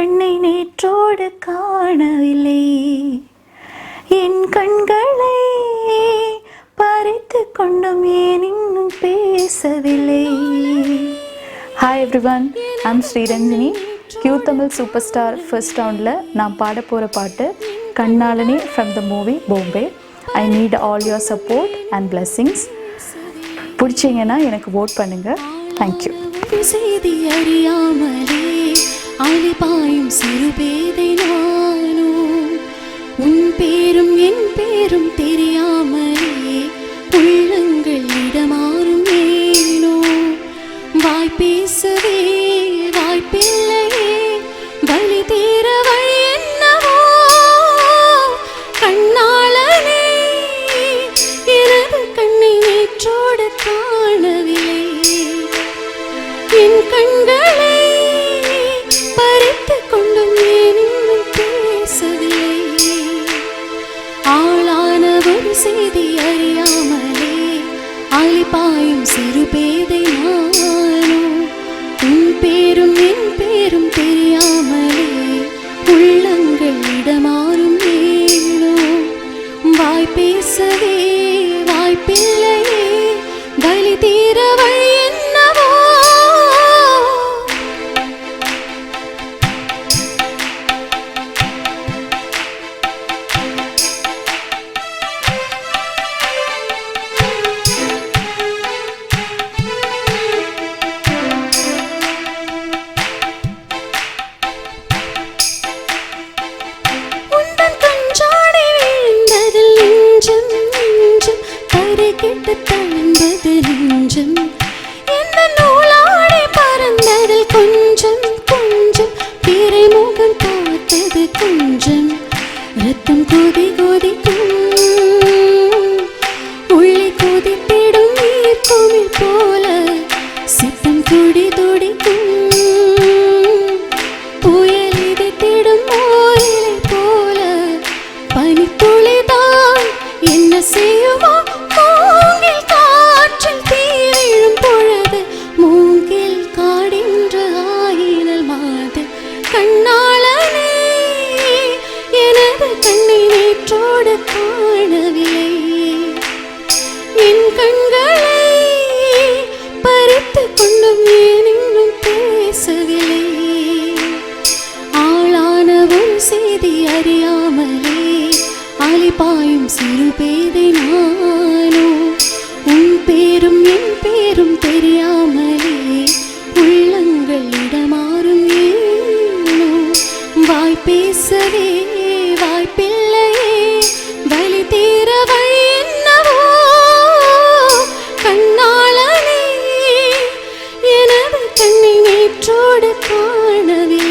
கண்ணை நேற்றோடு காணவில்லை, என் கண்களை பறித்து கொண்டும் ஏன் இன்னும் பேசவில்லை. Hi everyone, I'm Sriranjini. Q Tamil super star first ரவுண்டில் நான் பாட போகிற பாட்டு கண்ணாலனே from the movie Bombay. I need all your support and blessings. பிடிச்சிங்கன்னா எனக்கு ஓட் பண்ணுங்கள். தேங்க்யூ. செய்தி அறியாமலே அலைபாயும் சிறு பேதை நானோ, உன் பேரும் என் பேரும் தெரியாமலே உள்ளங்கள் இடமாறும் ஏனோ. வாய் பேசவே வாய்ப்பில்லையே, வலி தீர வழி என்னவோ. கண்ணாளனே எனது கண்ணை நேற்றோடு காணவில்லை, என் கண்களை பறித்து கொண்டும் ஏன் இன்னும் பேசவில்லை. ஆளான ஒரு செய்தி அறியாமலே அலைபாயும் சிறு பேதை நானோ, உன் பேரும் என் பேரும் தெரியாமலே உள்ளங்கள் இடமாறும் ஏனோ. வாய் பேசவே வாய்ப்பில்லையே, வலி தீர வழி என்னவோ. கெட்டு தழும்பது நெஞ்சம், எந்த நூலாடை பறந்ததில் கொஞ்சம் கொஞ்சம் பிறை முகம் பார்த்தது கொஞ்சம். ரத்தம் கொதி கொதிக்கும் உள்ளே கொதித்திடும் நீர் கோவில் போல, சித்தம் துடி துடிக்கும் புயல் எதிர்த்திடும் ஓரிலை போல. பனித்துளிதான் என்ன செய்யுமோ, மூங்கில் காற்றில் தீ விழும் பொழுது, மூங்கில் காடின்று ஆயினல் மாது. கண்ணாளனே எனது கண்ணை நேற்றோடு காணவில்லை, என் கண்களை பறித்து கொண்டும் ஏன் இன்னும் பேசவில்லை. ஆளான ஒரு செய்தி அறியாமலே அலைபாயும் சிறு பேதை நானோ, உன் பேரும் என் பேரும் தெரியாமலே உள்ளங்கள் இடமாறும் ஏனோ. வாய் பேசவே வாய்ப்பில்லையே, வலி தீர வழி என்னவோ. கண்ணாளனே எனது கண்ணை நேற்றோடு காணவில்லை,